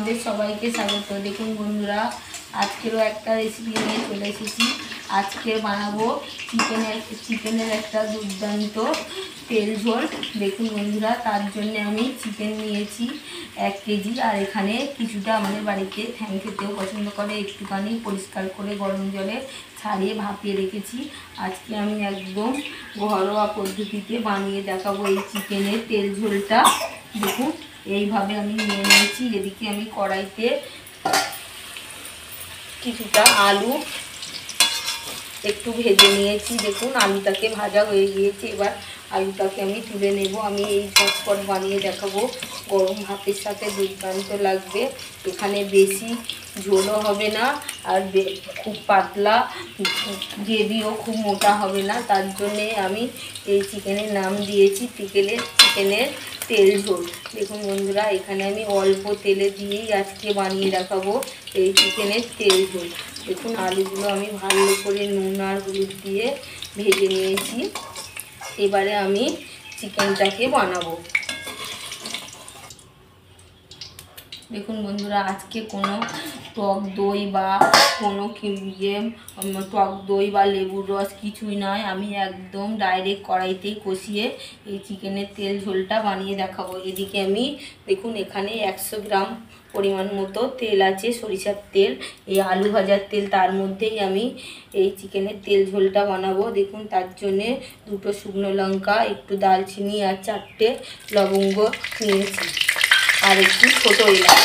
তোমাদের সবাইকে স্বাগত। দেখুন বন্ধুরা, আজকেরও একটা রেসিপি নিয়ে চলে এসেছি। আজকে বানাবো চিকেনের একটা দুর্দান্ত তেল ঝোল। দেখুন বন্ধুরা, তার জন্য আমি চিকেন নিয়েছি 1 কেজি। আর এখানে কিছুটা আমাদের বাড়িতে ঠ্যাং খেতেও পছন্দ করে, একটুখানি পরিষ্কার করে গরম জলে ছাড়িয়ে ভাপিয়ে রেখেছি। আজকে আমি একদম ঘরোয়া পদ্ধতিতে বানিয়ে দেখাবো এই চিকেনের তেল ঝোলটা। দেখুন এইভাবে আমি নিয়ে নিয়েছি। এদিকে আমি কড়াইতে কিছুটা আলু একটু ভেজে নিয়েছি। দেখুন আলুটাকে ভাজা হয়ে গিয়েছে। এবার আলুটাকে আমি তুলে নেব। আমি এই ঝটপট বানিয়ে দেখাবো, গরম ভাতের সাথে দুর্দান্ত লাগবে। এখানে বেশি ঝোলও হবে না, আর খুব পাতলা গ্রেভিও খুব মোটা হবে না। তার জন্যে আমি এই চিকেনের নাম দিয়েছি চিকেনের তেল ঝোল। দেখুন বন্ধুরা, এখানে আমি অল্প তেলে দিয়েই আজকে বানিয়ে দেখাবো এই চিকেনের তেল ঝোল। দেখুন আলুগুলো আমি ভালো করে নুন আর হলুদ দিয়ে ভেজে নিয়েছি। এবারে আমি চিকেনটাকে বানাবো। দেখুন বন্ধুরা, আজকে কোনো টক দই বা কোনো টক দই বা লেবুর রস কিছুই নয়। আমি একদম ডাইরেক্ট কড়াইতেই কষিয়ে এই চিকেনের তেল ঝোলটা বানিয়ে দেখাবো। এদিকে আমি দেখুন এখানে 100 গ্রাম পরিমাণ মতো তেল আছে, সরিষার তেল। এই আলু ভাজার তেল, তার মধ্যেই আমি এই চিকেনের তেল ঝোলটা বানাবো। দেখুন তার জন্যে 2টো শুকনো লঙ্কা, একটু দালচিনি আর 4টে লবঙ্গ নিয়েছি, আর একটু ছোটো এলাচ।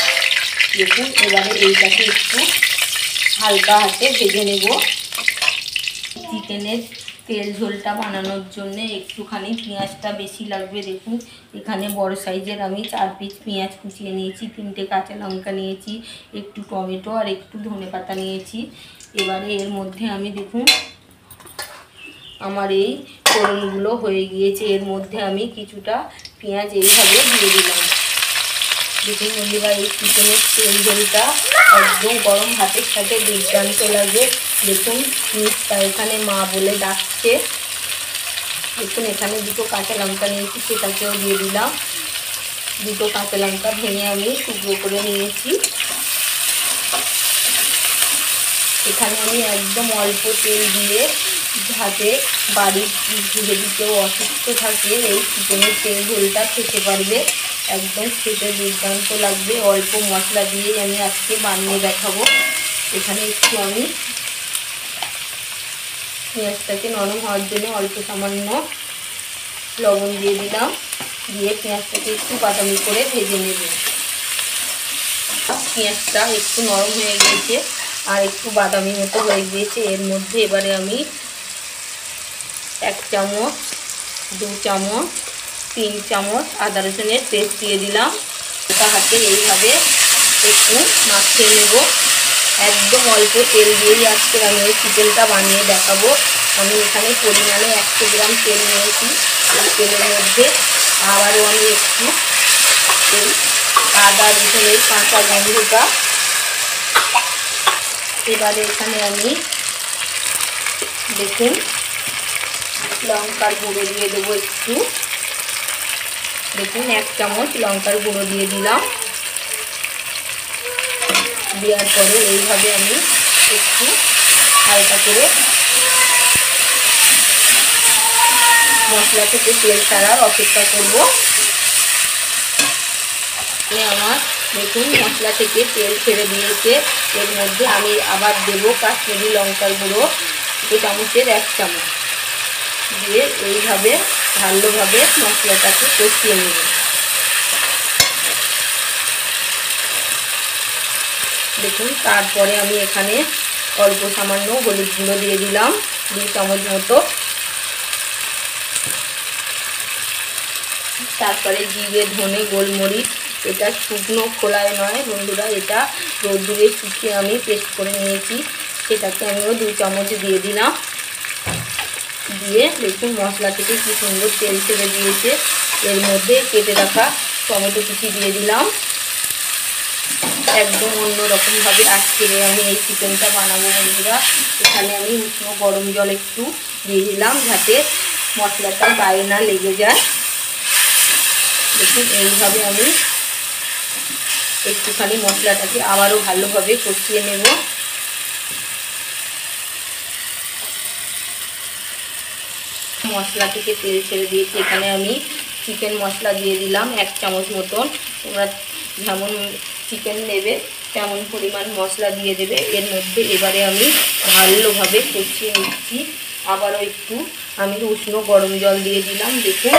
দেখুন এবারে এইটাকে একটু হালকা হাতে ভেজে নেব। চিকেনের তেল ঝোলটা বানানোর জন্য একটুখানি পেঁয়াজটা বেশি লাগবে। দেখুন এখানে বড় সাইজের আমি 4 পিস পেঁয়াজ কুচিয়ে নিয়েছি, 3টে কাঁচা লঙ্কা নিয়েছি, একটু টমেটো আর একটু ধনেপাতা নিয়েছি। এবারে এর মধ্যে আমি দেখুন আমার এই ফোড়নগুলো হয়ে গিয়েছে। এর মধ্যে আমি কিছুটা পেঁয়াজ এইভাবে দিয়ে দিলাম। দেখুন বন্ধুরা, এই চিকেনের তেল ঝোলটা একদম গরম ভাতের সাথে দুর্দান্ত লাগে। দেখুন মিষ্টা এখানে মা বলে ডাকছে। দেখুন এখানে 2টো কাঁচা লঙ্কা নিয়েছি, সেটাকেও দিয়ে দিলাম। 2টো কাঁচা লঙ্কা ভেঙে আমি টুকরো করে নিয়েছি। এখানে আমি একদম অল্প তেল দিয়ে, যাতে বাড়ির যদি কেউ অসুস্থ থাকে এই চিকেনের তেল ঝোলটা খেতে পারবে, একদম খেতে দুর্দান্ত লাগবে। অল্প মশলা দিয়েই আমি আজকে বানিয়ে দেখাবো। এখানে একটু আমি পেঁয়াজটাকে নরম হওয়ার জন্য অল্প সামান্য লবণ দিয়ে দিলাম, দিয়ে পেঁয়াজটাকে একটু বাদামি করে ভেজে নেব। পেঁয়াজটা একটু নরম হয়ে গিয়েছে আর একটু বাদামি মতো হয়ে গিয়েছে। এর মধ্যে এবারে আমি 1 চামচ, 2 চামচ, 3 চামচ আদা রসুনের পেস্ট দিয়ে দিলাম। এটা হাতে এইভাবে একটু মাখিয়ে নেব। একদম অল্প তেল দিয়েই আজকে আমি এই চিকেনটা বানিয়ে দেখাবো। আমি এখানে পরিমাণে 100 গ্রাম তেল নিয়েছি। এই তেলের মধ্যে আবারও আমি একটু এই আদা রসুনের কাঁচা গন্ধটা, এবারে এখানে আমি দেখুন লঙ্কার গুঁড়ো দিয়ে দেবো একটু। দেখুন 1 চামচ লঙ্কার গুঁড়ো দিয়ে দিলাম। দেওয়ার পরে এইভাবে আমি একটু হালকা করে মশলা থেকে তেল ছাড়ার অপেক্ষা করব। আমার দেখুন মশলা থেকে তেল ছেড়ে দিয়েছে। এর মধ্যে আমি আবার দেবো কাশ্মীরি লঙ্কার গুঁড়ো 2 চামচের 1 চামচ দিয়ে এইভাবে ভালোভাবে মশলাটাকে কষিয়ে নেব। দেখুন তারপরে আমি এখানে অল্প সামান্য হলুদ গুঁড়ো দিয়ে দিলাম, 2 চামচ মতো। তারপরে জিরে, ধনে, গোলমরিচ, এটা শুকনো খোলায় নয় বন্ধুরা, এটা রোদ্দুরে শুকিয়ে আমি পেস্ট করে নিয়েছি, সেটাকে আমিও 2 চামচ দিয়ে দিলাম। দিয়ে দেখুন মশলা থেকে কি সুন্দর তেল ছেড়ে দিয়েছে। এর মধ্যে কেটে রাখা টমেটো কুচি দিয়ে দিলাম। একদম অন্যরকমভাবে আজকে আমি এই চিকেনটা বানাবো বন্ধুরা। এখানে আমি উষ্ণ গরম জল একটু দিয়ে দিলাম, যাতে মশলাটা গায়ে না লেগে যায়। দেখুন এইভাবে আমি একটুখানি মশলাটাকে আবারও ভালোভাবে কষিয়ে নেব। মশলা থেকে তেল ছেড়ে দিয়েছি, এখানে আমি চিকেন মশলা দিয়ে দিলাম 1 চামচ মতন। তোমরা যেমন চিকেন নেবে তেমন পরিমাণ মশলা দিয়ে দেবে। এর মধ্যে এবারে আমি ভালোভাবে কষিয়ে নিচ্ছি। আবারও একটু আমি উষ্ণ গরম জল দিয়ে দিলাম। দেখুন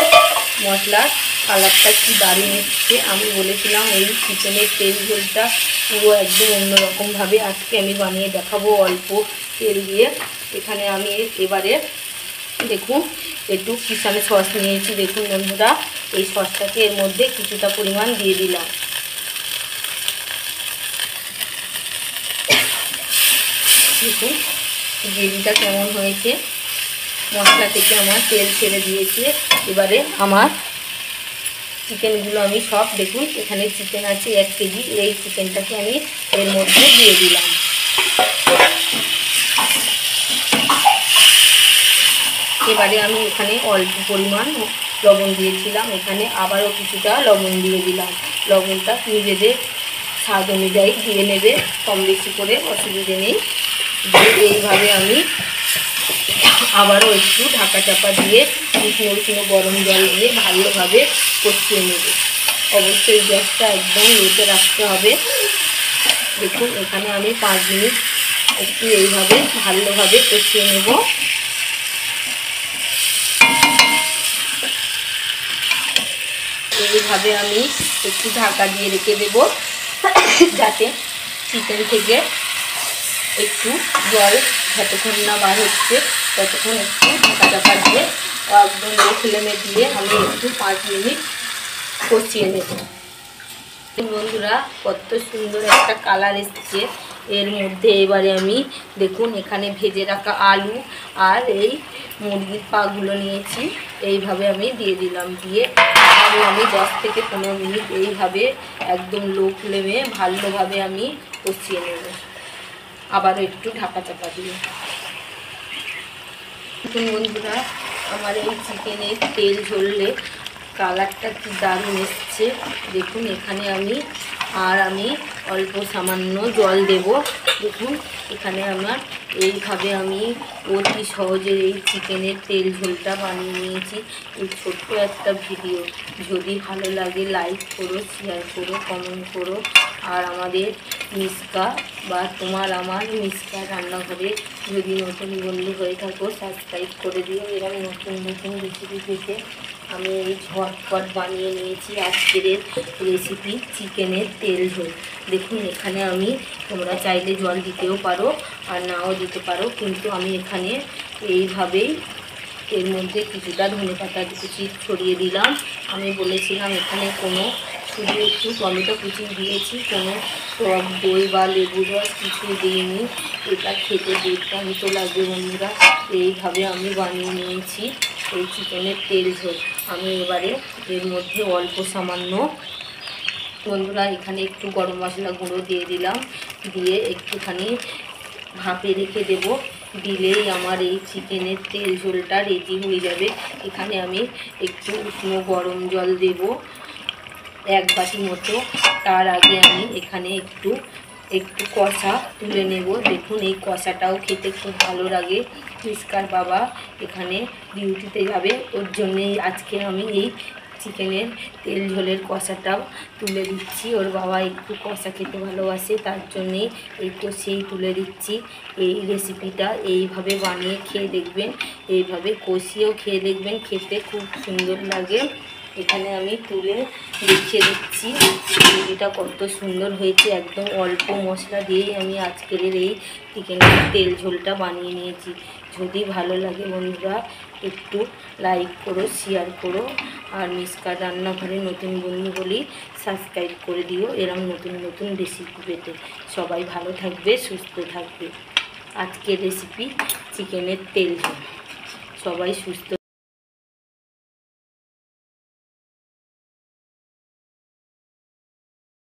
মশলার কালারটা কি দারুণ এসছে। আমি বলেছিলাম এই চিকেনের তেল ঝোলটা পুরো একদম অন্যরকমভাবে আজকে আমি বানিয়ে দেখাবো অল্প তেল দিয়ে। এখানে আমি এবারে দেখুন একটু কিষান সস নিয়েছি। দেখুন বন্ধুরা, এই সসটাকে এর মধ্যে কিছুটা পরিমাণ দিয়ে দিলাম। দেখুন গ্রেভিটা কেমন হয়েছে, মশলা থেকে আমার তেল ছেড়ে দিয়েছে। এবারে আমার চিকেনগুলো আমি সব, দেখুন এখানে চিকেন আছে 1 কেজি, এই চিকেনটাকে আমি এর মধ্যে দিয়ে দিলাম। এবারে আমি এখানে অল্প পরিমাণ লবণ দিয়েছিলাম, এখানে আবারও কিছুটা লবণ দিয়ে দিলাম। লবণটা নিজেদের স্বাদ অনুযায়ী দিয়ে নেবে, কম বেশি করে অসুবিধে নেই। এইভাবে আমি আবারও একটু ঢাকা চাপা দিয়ে উষ্ণ গরম জল দিয়ে ভালোভাবে কষিয়ে নেব। অবশ্যই গ্যাসটা একদম লোতে রাখতে হবে। দেখুন এখানে আমি 5 মিনিট একটু এইভাবে ভালোভাবে কষিয়ে নেব। এইভাবে আমি একটু ঢাকা দিয়ে রেখে দেব, যাতে চিকেন থেকে একটু জল যতক্ষণ না বার হচ্ছে ততক্ষণ একটু ঢাকা চাপা দিয়ে একদম লো ফ্লেমে দিয়ে আমি একটু 5 মিনিট কষিয়ে নেব। বন্ধুরা কত সুন্দর একটা কালার এসছে। এর মধ্যে এবারে আমি দেখুন এখানে ভেজে রাখা আলু আর এই মুরগির পাগুলো নিয়েছি, এইভাবে আমি দিয়ে দিলাম। দিয়ে আরও আমি 10 থেকে 15 মিনিট এইভাবে একদম লো ফ্লেমে ভালোভাবে আমি কষিয়ে নেব, আবারও একটু ঢাকা চাপা দিয়ে। দেখুন বন্ধুরা আমার এই চিকেনের তেল ঝরলে কালারটা কি দারুণ এসছে। দেখুন এখানে আমি অল্প সামান্য জল দেব। দেখুন এখানে আমার এইভাবে আমি অতি সহজে এই চিকেনের তেল ঝোলটা বানিয়ে নিয়েছি। এই ছোট্ট একটা ভিডিও যদি ভালো লাগে লাইক করো, শেয়ার করো, কমেন্ট করো। আর আমাদের মিসকা বা তোমার আমার মিসকা রান্নাঘরে যদি নতুন বন্ধু হয়ে থাকো সাবস্ক্রাইব করে দিও। এরকম নতুন নতুন রেসিপি পেতে আমি এই ঝটপট বানিয়ে নিয়েছি আজকের রেসিপি চিকেনের তেল ঝোল। দেখুন এখানে আমি, তোমরা চাইলে জল দিতেও পারো আর নাও দিতে পারো, কিন্তু আমি এখানে এইভাবেই এর মধ্যে কিছুটা ধনেপাতা কুচি ছড়িয়ে দিলাম। আমি বলেছিলাম এখানে কোনো শুধু একটু টমেটো কুচি দিয়েছি, কোনো টক দই বা লেবু রস কিছু দিইনি। এটা খেতে দুর্দান্ত লাগবে বন্ধুরা। এইভাবে আমি বানিয়ে নিয়েছি এই চিকেনের তেল ঝোল। আমি এবারে এর মধ্যে অল্প সামান্য বন্ধুরা এখানে একটু গরম মশলা গুঁড়ো দিয়ে দিলাম, দিয়ে একটুখানি ভাপে রেখে দেব। দিলেই আমার এই চিকেনের তেল ঝোলটা রেডি হয়ে যাবে। এখানে আমি একটু উষ্ণ গরম জল দেব 1 বাটি মতো। তার আগে আমি এখানে একটু কষা তুলে নেব। দেখুন এই কষাটাও খেতে খুব ভালো লাগে। মিসকার বাবা এখানে ডিউটিতে যাবে, ওর জন্যেই আজকে আমি এই চিকেনের তেল ঝোলের কষাটাও তুলে দিচ্ছি। ওর বাবা একটু কষা খেতে ভালোবাসে, তার জন্যেই একটু সেই তুলে দিচ্ছি। এই রেসিপিটা এইভাবে বানিয়ে খেয়ে দেখবেন, এইভাবে কষিয়েও খেয়ে দেখবেন, খেতে খুব সুন্দর লাগে। এখানে আমি তুলে দেখিয়ে দিচ্ছি গ্রেভিটা কত সুন্দর হয়েছে। একদম অল্প মশলা দিয়েই আমি আজকের এই চিকেনের তেল ঝোলটা বানিয়ে নিয়েছি। যদি ভালো লাগে বন্ধুরা একটু লাইক করো, শেয়ার করো। আর মিসকার রান্নাঘরে নতুন বন্ধু হলেই সাবস্ক্রাইব করে দিও এরকম নতুন নতুন রেসিপি পেতে। সবাই ভালো থাকবে, সুস্থ থাকবে। আজকের রেসিপি চিকেনের তেল ঝোল। সবাই সুস্থ।